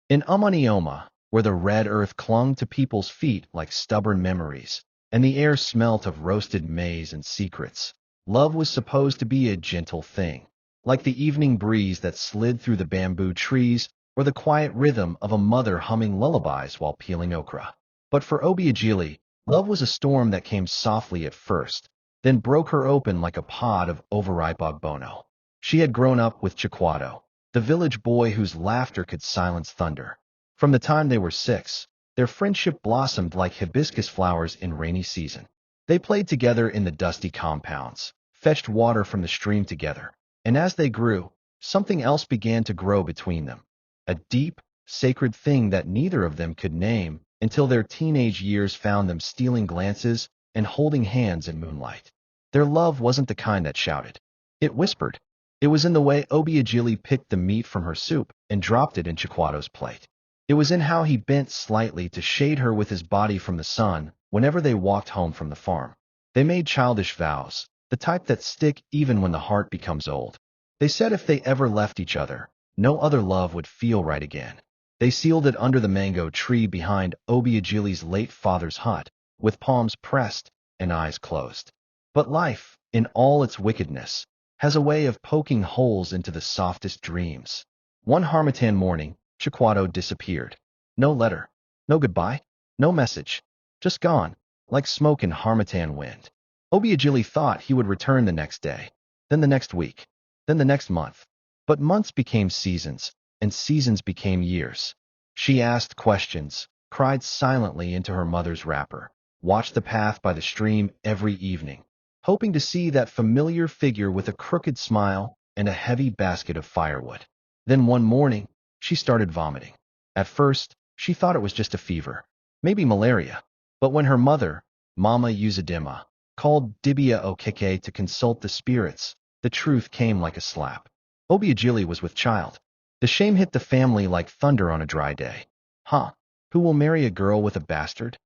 In Umanioma, where the red earth clung to people's feet like stubborn memories, and the air smelt of roasted maize and secrets, love was supposed to be a gentle thing, like the evening breeze that slid through the bamboo trees or the quiet rhythm of a mother humming lullabies while peeling okra. But for Obiageli, love was a storm that came softly at first, then broke her open like a pod of overripe ogbono. She had grown up with Chiquado, the village boy whose laughter could silence thunder. From the time they were 6, their friendship blossomed like hibiscus flowers in rainy season. They played together in the dusty compounds, fetched water from the stream together, and as they grew, something else began to grow between them. A deep, sacred thing that neither of them could name until their teenage years found them stealing glances and holding hands in moonlight. Their love wasn't the kind that shouted. It whispered. It was in the way Obiageli picked the meat from her soup and dropped it in Chiquado's plate. It was in how he bent slightly to shade her with his body from the sun whenever they walked home from the farm. They made childish vows, the type that stick even when the heart becomes old. They said if they ever left each other, no other love would feel right again. They sealed it under the mango tree behind Obiageli's late father's hut, with palms pressed and eyes closed. But life, in all its wickedness, has a way of poking holes into the softest dreams. One Harmattan morning, Chiquado disappeared. No letter, no goodbye, no message. Just gone, like smoke in Harmattan wind. Obiageli thought he would return the next day, then the next week, then the next month. But months became seasons, and seasons became years. She asked questions, cried silently into her mother's wrapper, watched the path by the stream every evening, hoping to see that familiar figure with a crooked smile and a heavy basket of firewood. Then one morning, she started vomiting. At first, she thought it was just a fever, maybe malaria. But when her mother, Mama Uzadima, called Dibia Okeke to consult the spirits, the truth came like a slap. Obiageli was with child. The shame hit the family like thunder on a dry day. Huh? Who will marry a girl with a bastard?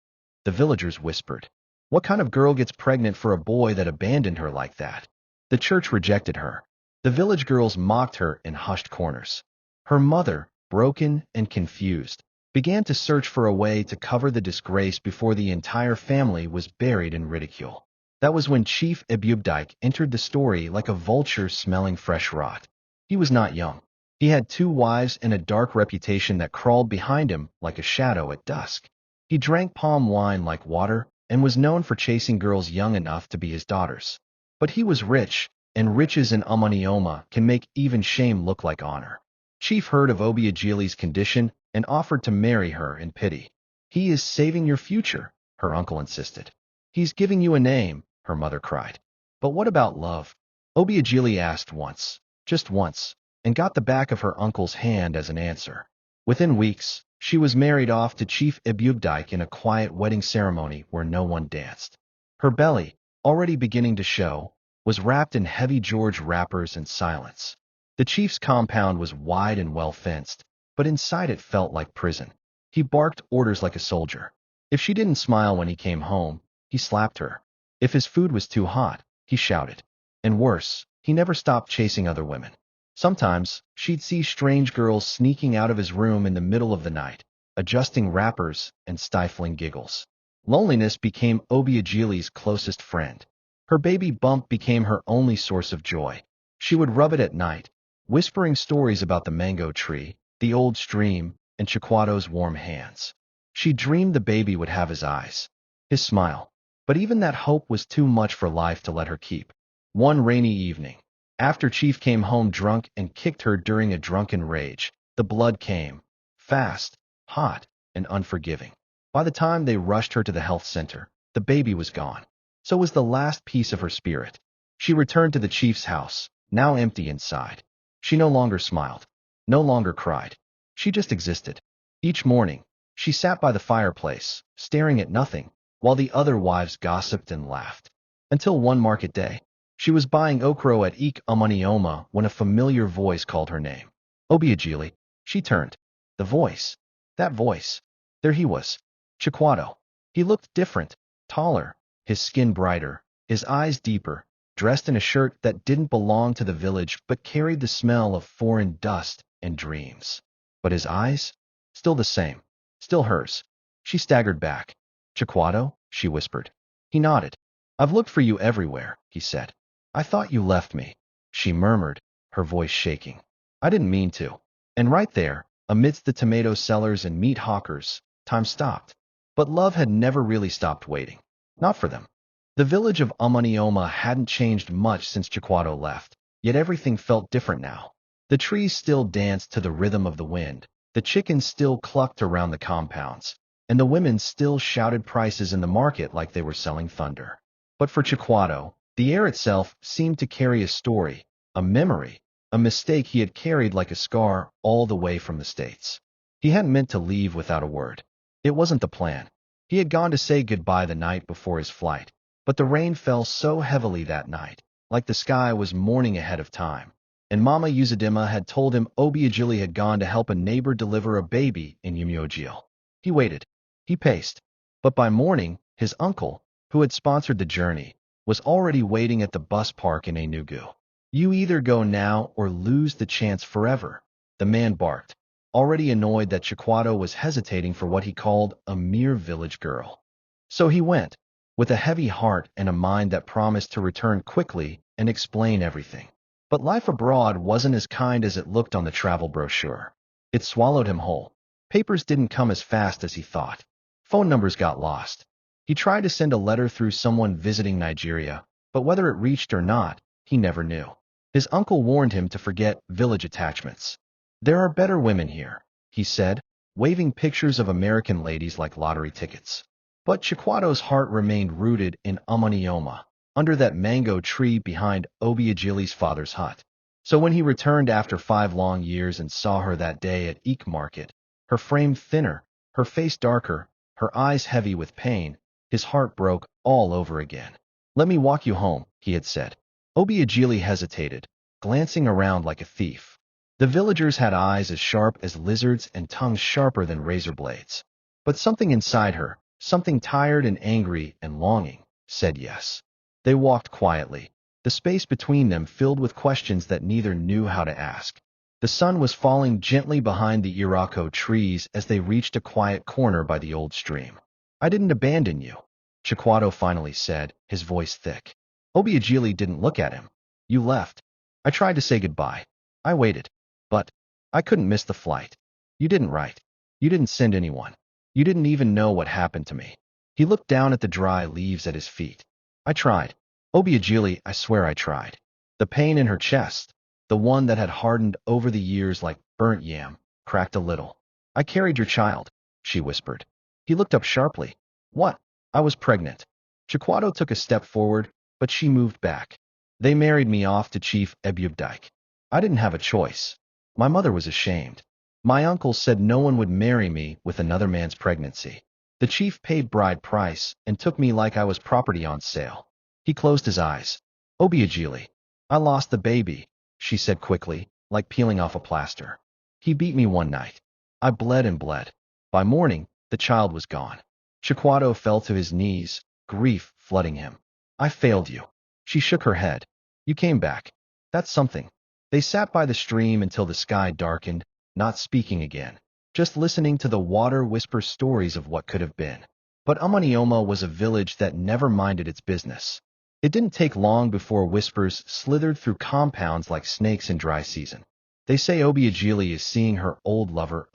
The villagers whispered. What kind of girl gets pregnant for a boy that abandoned her like that? The church rejected her. The village girls mocked her in hushed corners. Her mother, broken and confused, began to search for a way to cover the disgrace before the entire family was buried in ridicule. That was when Chief Ebubdike entered the story like a vulture smelling fresh rot. He was not young. He had 2 wives and a dark reputation that crawled behind him like a shadow at dusk. He drank palm wine like water and was known for chasing girls young enough to be his daughters. But he was rich, and riches in Amanioma can make even shame look like honor. Chief heard of Obiageli's condition and offered to marry her in pity. He is saving your future, her uncle insisted. He's giving you a name, her mother cried. But what about love? Obiageli asked once, just once, and got the back of her uncle's hand as an answer. Within weeks, she was married off to Chief Ebubdike in a quiet wedding ceremony where no one danced. Her belly, already beginning to show, was wrapped in heavy George wrappers and silence. The chief's compound was wide and well fenced, but inside it felt like prison. He barked orders like a soldier. If she didn't smile when he came home, he slapped her. If his food was too hot, he shouted. And worse, he never stopped chasing other women. Sometimes, she'd see strange girls sneaking out of his room in the middle of the night, adjusting wrappers and stifling giggles. Loneliness became Obiageli's closest friend. Her baby bump became her only source of joy. She would rub it at night, whispering stories about the mango tree, the old stream, and Chiquado's warm hands. She dreamed the baby would have his eyes, his smile. But even that hope was too much for life to let her keep. One rainy evening, after Chief came home drunk and kicked her during a drunken rage, the blood came, fast, hot, and unforgiving. By the time they rushed her to the health center, the baby was gone. So was the last piece of her spirit. She returned to the chief's house, now empty inside. She no longer smiled, no longer cried. She just existed. Each morning, she sat by the fireplace, staring at nothing, while the other wives gossiped and laughed. Until one market day, she was buying okro at Ik Amanioma when a familiar voice called her name. Obiageli. She turned. The voice. That voice. There he was. Chiquado. He looked different, taller, his skin brighter, his eyes deeper, dressed in a shirt that didn't belong to the village but carried the smell of foreign dust and dreams. But his eyes? Still the same. Still hers. She staggered back. Chiquado? She whispered. He nodded. I've looked for you everywhere, he said. I thought you left me. She murmured, her voice shaking. I didn't mean to. And right there, amidst the tomato sellers and meat hawkers, time stopped. But love had never really stopped waiting. Not for them. The village of Amanioma hadn't changed much since Chiquado left, yet everything felt different now. The trees still danced to the rhythm of the wind, the chickens still clucked around the compounds, and the women still shouted prices in the market like they were selling thunder. But for Chiquado, the air itself seemed to carry a story, a memory, a mistake he had carried like a scar all the way from the States. He hadn't meant to leave without a word. It wasn't the plan. He had gone to say goodbye the night before his flight, but the rain fell so heavily that night, like the sky was mourning ahead of time. And Mama Uzadima had told him Obiagili had gone to help a neighbor deliver a baby in Umuogil. He waited. He paced. But by morning, his uncle, who had sponsored the journey, was already waiting at the bus park in Enugu. You either go now or lose the chance forever, the man barked, already annoyed that Chiquado was hesitating for what he called a mere village girl. So he went, with a heavy heart and a mind that promised to return quickly and explain everything. But life abroad wasn't as kind as it looked on the travel brochure. It swallowed him whole. Papers didn't come as fast as he thought. Phone numbers got lost. He tried to send a letter through someone visiting Nigeria, but whether it reached or not, he never knew. His uncle warned him to forget village attachments. There are better women here, he said, waving pictures of American ladies like lottery tickets. But Chiquado's heart remained rooted in Amanioma, under that mango tree behind Obiagili's father's hut. So when he returned after 5 long years and saw her that day at Eek Market, her frame thinner, her face darker, her eyes heavy with pain, his heart broke all over again. Let me walk you home, he had said. Obiagili hesitated, glancing around like a thief. The villagers had eyes as sharp as lizards and tongues sharper than razor blades. But something inside her, something tired and angry and longing, said yes. They walked quietly, the space between them filled with questions that neither knew how to ask. The sun was falling gently behind the Irako trees as they reached a quiet corner by the old stream. I didn't abandon you, Chiquado finally said, his voice thick. Obiagili didn't look at him. You left. I tried to say goodbye. I waited. But I couldn't miss the flight. You didn't write. You didn't send anyone. You didn't even know what happened to me. He looked down at the dry leaves at his feet. I tried. Obiagili, I swear I tried. The pain in her chest, the one that had hardened over the years like burnt yam, cracked a little. I carried your child, she whispered. He looked up sharply. What? I was pregnant. Chiquado took a step forward, but she moved back. They married me off to Chief Ebubdike. I didn't have a choice. My mother was ashamed. My uncle said no one would marry me with another man's pregnancy. The chief paid bride price and took me like I was property on sale. He closed his eyes. Obiagili. I lost the baby, she said quickly, like peeling off a plaster. He beat me one night. I bled and bled. By morning, the child was gone. Chiquado fell to his knees, grief flooding him. I failed you. She shook her head. You came back. That's something. They sat by the stream until the sky darkened, not speaking again, just listening to the water whisper stories of what could have been. But Amanioma was a village that never minded its business. It didn't take long before whispers slithered through compounds like snakes in dry season. They say Obiagili is seeing her old lover,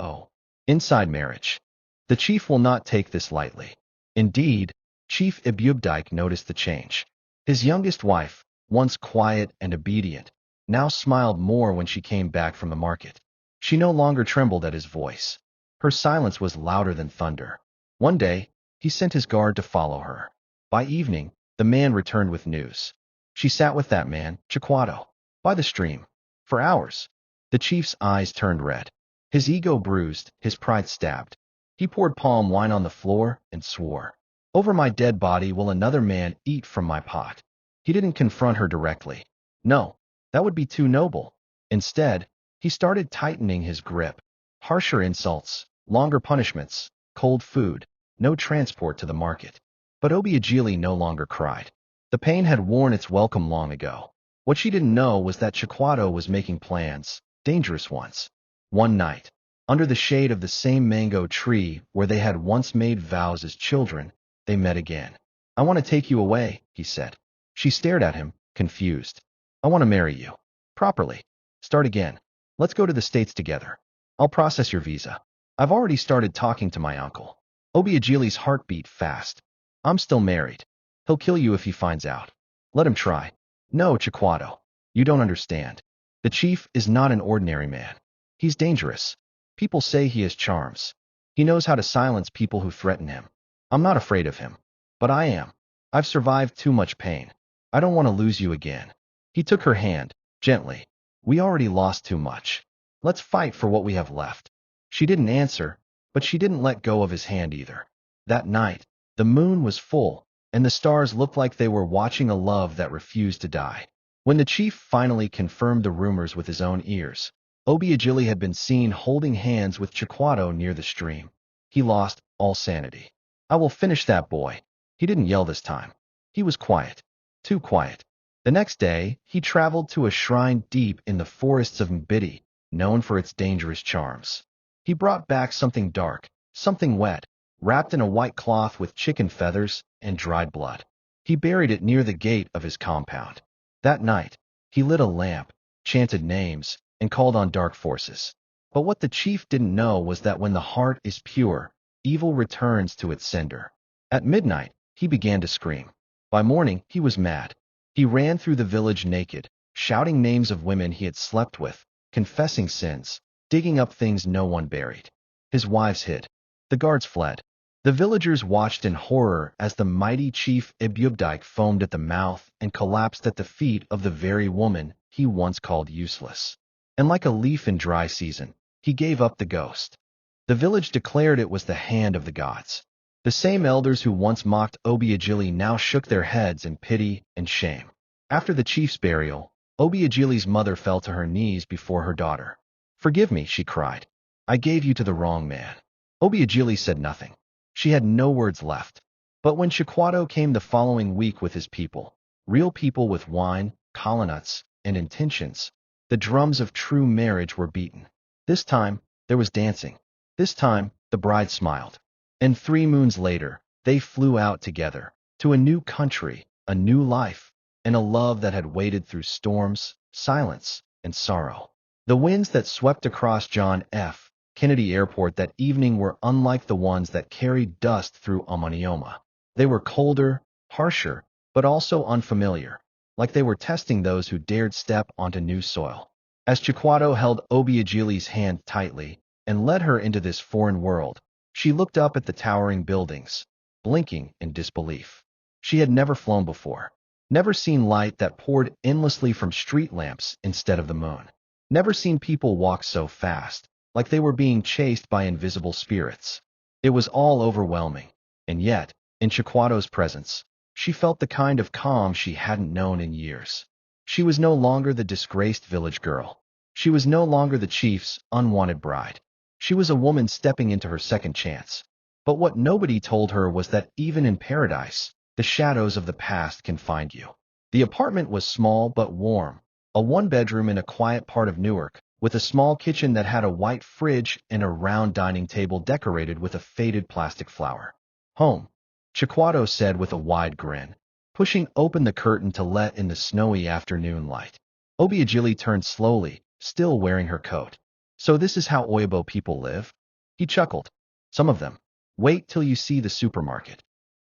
inside marriage. The chief will not take this lightly. Indeed, Chief Ebubdike noticed the change. His youngest wife, once quiet and obedient, now smiled more when she came back from the market. She no longer trembled at his voice. Her silence was louder than thunder. One day, he sent his guard to follow her. By evening, the man returned with news. She sat with that man, Chiquado, by the stream. For hours. The chief's eyes turned red. His ego bruised, his pride stabbed. He poured palm wine on the floor and swore. Over my dead body will another man eat from my pot. He didn't confront her directly. No, that would be too noble. Instead, he started tightening his grip. Harsher insults, longer punishments, cold food, no transport to the market. But Obiagili no longer cried. The pain had worn its welcome long ago. What she didn't know was that Chiquado was making plans, dangerous ones. One night, Under the shade of the same mango tree where they had once made vows as children, they met again. I want to take you away, he said. She stared at him, confused. I want to marry you. Properly. Start again. Let's go to the States together. I'll process your visa. I've already started talking to my uncle. Obiagili's heart beat fast. I'm still married. He'll kill you if he finds out. Let him try. No, Chiquado. You don't understand. The chief is not an ordinary man. He's dangerous. People say he has charms. He knows how to silence people who threaten him. I'm not afraid of him. But I am. I've survived too much pain. I don't want to lose you again. He took her hand, gently. We already lost too much. Let's fight for what we have left. She didn't answer, but she didn't let go of his hand either. That night, the moon was full, and the stars looked like they were watching a love that refused to die. When the chief finally confirmed the rumors with his own ears, Obiagili had been seen holding hands with Chiquado near the stream. He lost all sanity. I will finish that boy. He didn't yell this time. He was quiet. Too quiet. The next day, he traveled to a shrine deep in the forests of Mbiti, known for its dangerous charms. He brought back something dark, something wet, wrapped in a white cloth with chicken feathers and dried blood. He buried it near the gate of his compound. That night, he lit a lamp, chanted names, and called on dark forces. But what the chief didn't know was that when the heart is pure, evil returns to its sender. At midnight, he began to scream. By morning, he was mad. He ran through the village naked, shouting names of women he had slept with, confessing sins, digging up things no one buried. His wives hid. The guards fled. The villagers watched in horror as the mighty chief Ibubdike foamed at the mouth and collapsed at the feet of the very woman he once called useless. And like a leaf in dry season, he gave up the ghost. The village declared it was the hand of the gods. The same elders who once mocked Obiagili now shook their heads in pity and shame. After the chief's burial, Obiagili's mother fell to her knees before her daughter. Forgive me, she cried. I gave you to the wrong man. Obiagili said nothing. She had no words left. But when Chiquado came the following week with his people, real people with wine, colonuts, and intentions, the drums of true marriage were beaten. This time, there was dancing. This time, the bride smiled. And 3 moons later, they flew out together, to a new country, a new life, and a love that had waded through storms, silence, and sorrow. The winds that swept across John F. Kennedy Airport that evening were unlike the ones that carried dust through Amanioma. They were colder, harsher, but also unfamiliar, like they were testing those who dared step onto new soil. As Chiquado held Obiagili's hand tightly and led her into this foreign world, she looked up at the towering buildings, blinking in disbelief. She had never flown before, never seen light that poured endlessly from street lamps instead of the moon, never seen people walk so fast, like they were being chased by invisible spirits. It was all overwhelming, and yet, in Chiquado's presence, she felt the kind of calm she hadn't known in years. She was no longer the disgraced village girl. She was no longer the chief's unwanted bride. She was a woman stepping into her second chance. But what nobody told her was that even in paradise, the shadows of the past can find you. The apartment was small but warm, a 1-bedroom in a quiet part of Newark, with a small kitchen that had a white fridge and a round dining table decorated with a faded plastic flower. Home, Chiquado said with a wide grin, pushing open the curtain to let in the snowy afternoon light. Obiagili turned slowly, still wearing her coat. So this is how Oyobo people live? He chuckled. Some of them. Wait till you see the supermarket.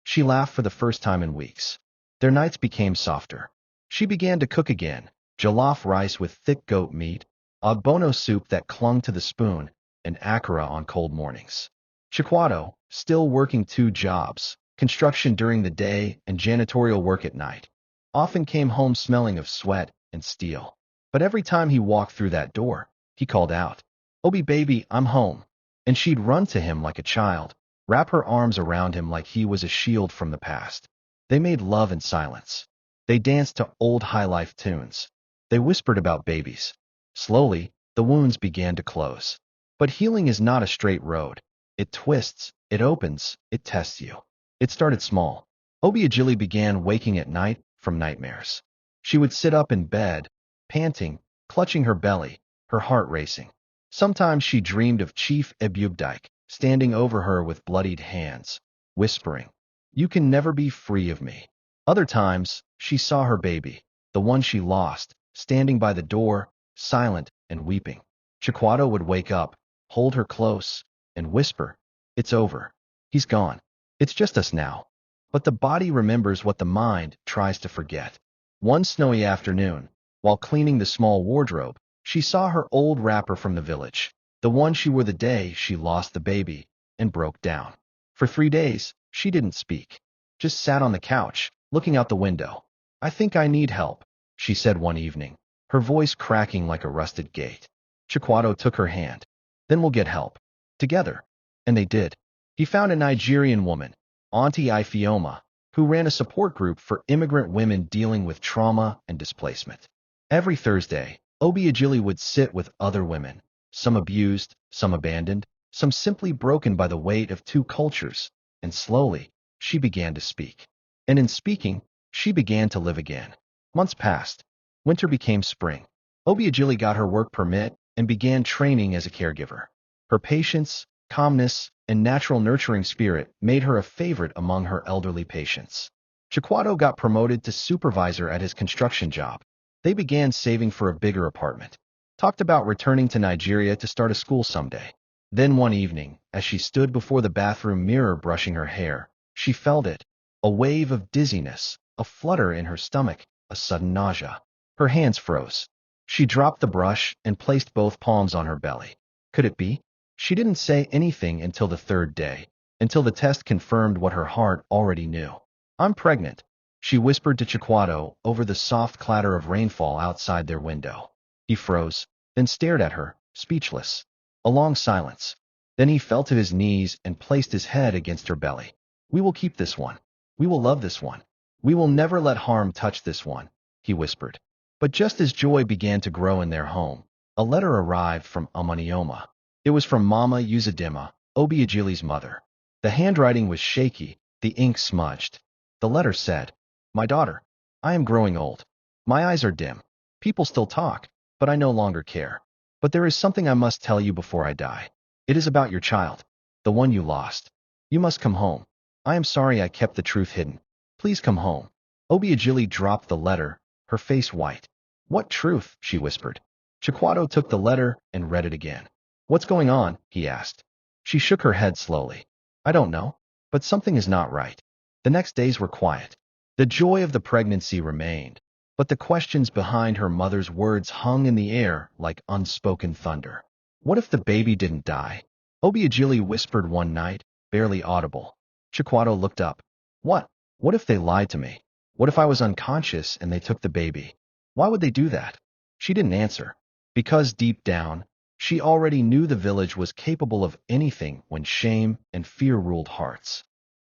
She laughed for the first time in weeks. Their nights became softer. She began to cook again, jollof rice with thick goat meat, ogbono soup that clung to the spoon, and akara on cold mornings. Chiquado, still working 2 jobs, construction during the day and janitorial work at night, often came home smelling of sweat and steel. But every time he walked through that door, he called out, "Obi baby, I'm home." And she'd run to him like a child, wrap her arms around him like he was a shield from the past. They made love in silence. They danced to old high-life tunes. They whispered about babies. Slowly, the wounds began to close. But healing is not a straight road. It twists, it opens, it tests you. It started small. Obiagili began waking at night from nightmares. She would sit up in bed, panting, clutching her belly, her heart racing. Sometimes she dreamed of Chief Ebubdike standing over her with bloodied hands, whispering, "You can never be free of me." Other times, she saw her baby, the one she lost, standing by the door, silent and weeping. Chiquato would wake up, hold her close, and whisper, "It's over. He's gone. It's just us now." But the body remembers what the mind tries to forget. One snowy afternoon, while cleaning the small wardrobe, she saw her old wrapper from the village, the one she wore the day she lost the baby, and broke down. For 3 days, she didn't speak, just sat on the couch, looking out the window. "I think I need help," she said one evening, her voice cracking like a rusted gate. Chiquato took her hand. "Then we'll get help. Together." And they did. He found a Nigerian woman, Auntie Ifeoma, who ran a support group for immigrant women dealing with trauma and displacement. Every Thursday, Obiagili would sit with other women, some abused, some abandoned, some simply broken by the weight of two cultures, and slowly, she began to speak. And in speaking, she began to live again. Months passed. Winter became spring. Obiagili got her work permit and began training as a caregiver. Her patience, calmness, and natural nurturing spirit made her a favorite among her elderly patients. Chiquato got promoted to supervisor at his construction job. They began saving for a bigger apartment. Talked about returning to Nigeria to start a school someday. Then one evening, as she stood before the bathroom mirror brushing her hair, she felt it. A wave of dizziness, a flutter in her stomach, a sudden nausea. Her hands froze. She dropped the brush and placed both palms on her belly. Could it be? She didn't say anything until the third day, until the test confirmed what her heart already knew. "I'm pregnant," she whispered to Chiquato over the soft clatter of rainfall outside their window. He froze, then stared at her, speechless. A long silence. Then he fell to his knees and placed his head against her belly. "We will keep this one. We will love this one. We will never let harm touch this one," he whispered. But just as joy began to grow in their home, a letter arrived from Amanioma. It was from Mama Uzadima, Obiagili's mother. The handwriting was shaky, the ink smudged. The letter said, "My daughter, I am growing old. My eyes are dim. People still talk, but I no longer care. But there is something I must tell you before I die. It is about your child, the one you lost. You must come home. I am sorry I kept the truth hidden. Please come home." Obiagili dropped the letter, her face white. "What truth?" she whispered. Chiquato took the letter and read it again. "What's going on?" he asked. She shook her head slowly. "I don't know, but something is not right." The next days were quiet. The joy of the pregnancy remained, but the questions behind her mother's words hung in the air like unspoken thunder. "What if the baby didn't die?" Obiagili whispered one night, barely audible. Chiquato looked up. "What? What if they lied to me? What if I was unconscious and they took the baby? Why would they do that?" She didn't answer, because deep down, she already knew the village was capable of anything when shame and fear ruled hearts.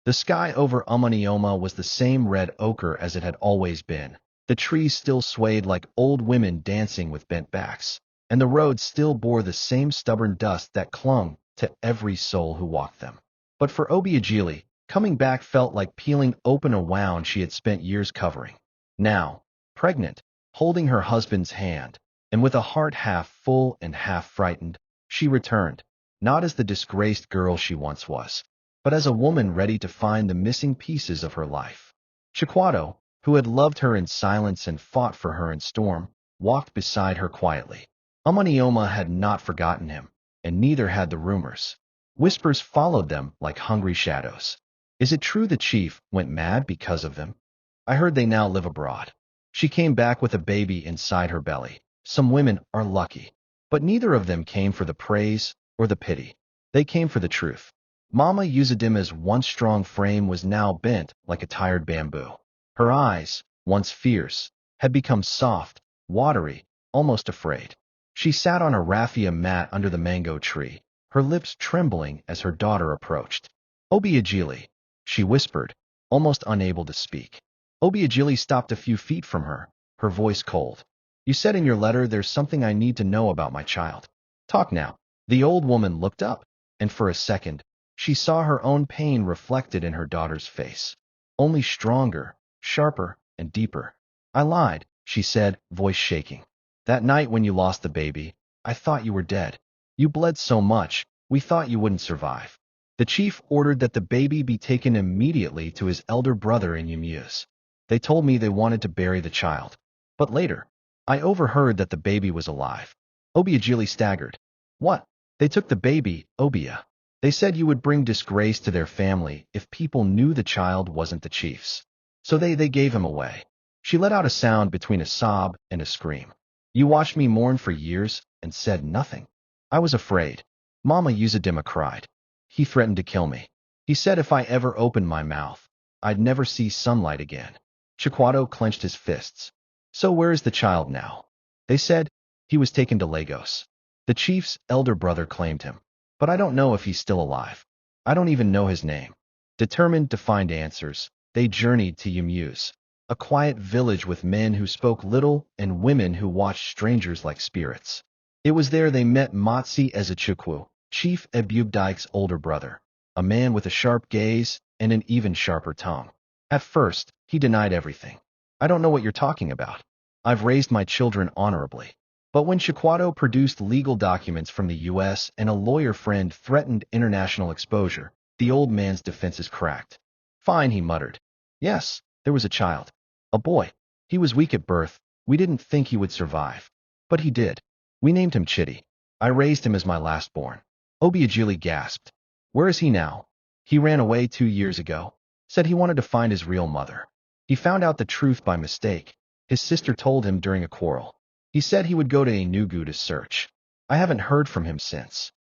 The sky over Amanioma was the same red ochre as it had always been. The trees still swayed like old women dancing with bent backs, and the roads still bore the same stubborn dust that clung to every soul who walked them. But for Obiagili, coming back felt like peeling open a wound she had spent years covering. Now, pregnant, holding her husband's hand, and with a heart half full and half frightened, she returned, not as the disgraced girl she once was, but as a woman ready to find the missing pieces of her life. Chiquato, who had loved her in silence and fought for her in storm, walked beside her quietly. Amanioma had not forgotten him, and neither had the rumors. Whispers followed them like hungry shadows. "Is it true the chief went mad because of them? I heard they now live abroad." She came back with a baby inside her belly. Some women are lucky, but neither of them came for the praise or the pity. They came for the truth. Mama Uzadima's once strong frame was now bent like a tired bamboo. Her eyes, once fierce, had become soft, watery, almost afraid. She sat on a raffia mat under the mango tree, her lips trembling as her daughter approached. "Obiagili," she whispered, almost unable to speak. Obiagili stopped a few feet from her, her voice cold. "You said in your letter there's something I need to know about my child. Talk now." The old woman looked up, and for a second, she saw her own pain reflected in her daughter's face, only stronger, sharper, and deeper. "I lied," she said, voice shaking. "That night when you lost the baby, I thought you were dead. You bled so much, we thought you wouldn't survive. The chief ordered that the baby be taken immediately to his elder brother in Yumuse. They told me they wanted to bury the child. But later, I overheard that the baby was alive. Obiagili staggered. What? They took the baby, Obia. They said you would bring disgrace to their family if people knew the child wasn't the chief's. So they gave him away. She let out a sound between a sob and a scream. You watched me mourn for years and said nothing. I was afraid. Mama Uzadima cried. He threatened to kill me. He said if I ever opened my mouth, I'd never see sunlight again. Chiquato clenched his fists. So where is the child now? They said he was taken to Lagos. The chief's elder brother claimed him. But I don't know if he's still alive. I don't even know his name. Determined to find answers, they journeyed to Yumuse, a quiet village with men who spoke little and women who watched strangers like spirits. It was there they met Motsi Ezechukwu, Chief Ebubdike's older brother, a man with a sharp gaze and an even sharper tongue. At first, he denied everything. I don't know what you're talking about. I've raised my children honorably. But when Chiquato produced legal documents from the U.S. and a lawyer friend threatened international exposure, the old man's defenses cracked. Fine, he muttered. Yes, there was a child. A boy. He was weak at birth. We didn't think he would survive. But he did. We named him Chitty. I raised him as my last-born. Obiagili gasped. Where is he now? He ran away 2 years ago. Said he wanted to find his real mother. He found out the truth by mistake. His sister told him during a quarrel. He said he would go to Enugu to search. I haven't heard from him since.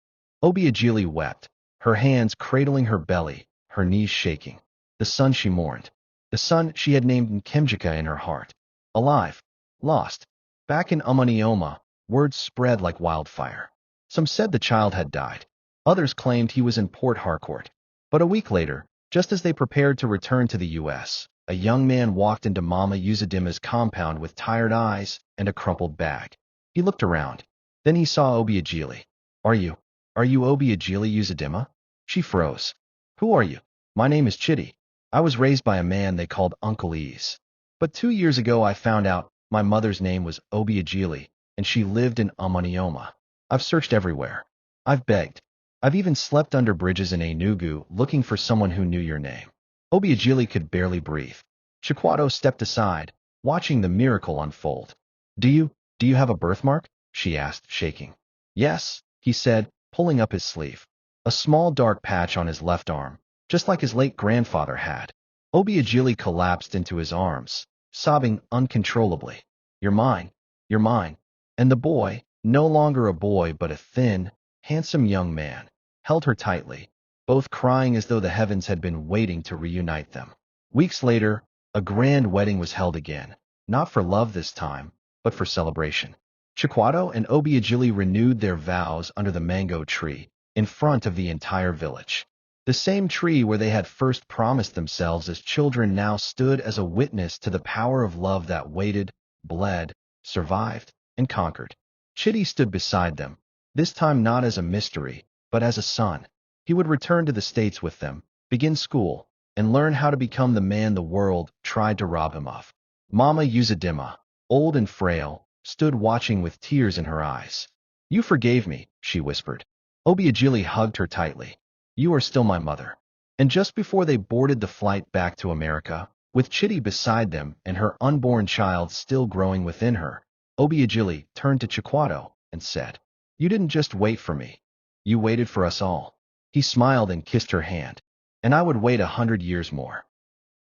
Obiagili wept, her hands cradling her belly, her knees shaking. The son she mourned. The son she had named Nkemjika in her heart. Alive. Lost. Back in Umanioma, words spread like wildfire. Some said the child had died. Others claimed he was in Port Harcourt. But a week later, just as they prepared to return to the U.S., a young man walked into Mama Uzadima's compound with tired eyes and a crumpled bag. He looked around. Then he saw Obiagili. Are you Obiagili Uzadima? She froze. Who are you? My name is Chitty. I was raised by a man they called Uncle Ease. But 2 years ago I found out my mother's name was Obiagili, and she lived in Amanioma. I've searched everywhere. I've begged. I've even slept under bridges in Enugu looking for someone who knew your name. Obiagili could barely breathe. Chiquato stepped aside, watching the miracle unfold. Do you have a birthmark? She asked, shaking. Yes, he said, pulling up his sleeve. A small dark patch on his left arm, just like his late grandfather had. Obiagili collapsed into his arms, sobbing uncontrollably. You're mine. You're mine. And the boy, no longer a boy but a thin, handsome young man, held her tightly, both crying as though the heavens had been waiting to reunite them. Weeks later, a grand wedding was held again, not for love this time, but for celebration. Chiquato and Obiagili renewed their vows under the mango tree, in front of the entire village. The same tree where they had first promised themselves as children now stood as a witness to the power of love that waited, bled, survived, and conquered. Chitty stood beside them, this time not as a mystery, but as a son. He would return to the States with them, begin school, and learn how to become the man the world tried to rob him of. Mama Uzadima, old and frail, stood watching with tears in her eyes. You forgave me, she whispered. Obiagili hugged her tightly. You are still my mother. And just before they boarded the flight back to America, with Chitty beside them and her unborn child still growing within her, Obiagili turned to Chiquato and said, You didn't just wait for me. You waited for us all. He smiled and kissed her hand. And I would wait 100 years more.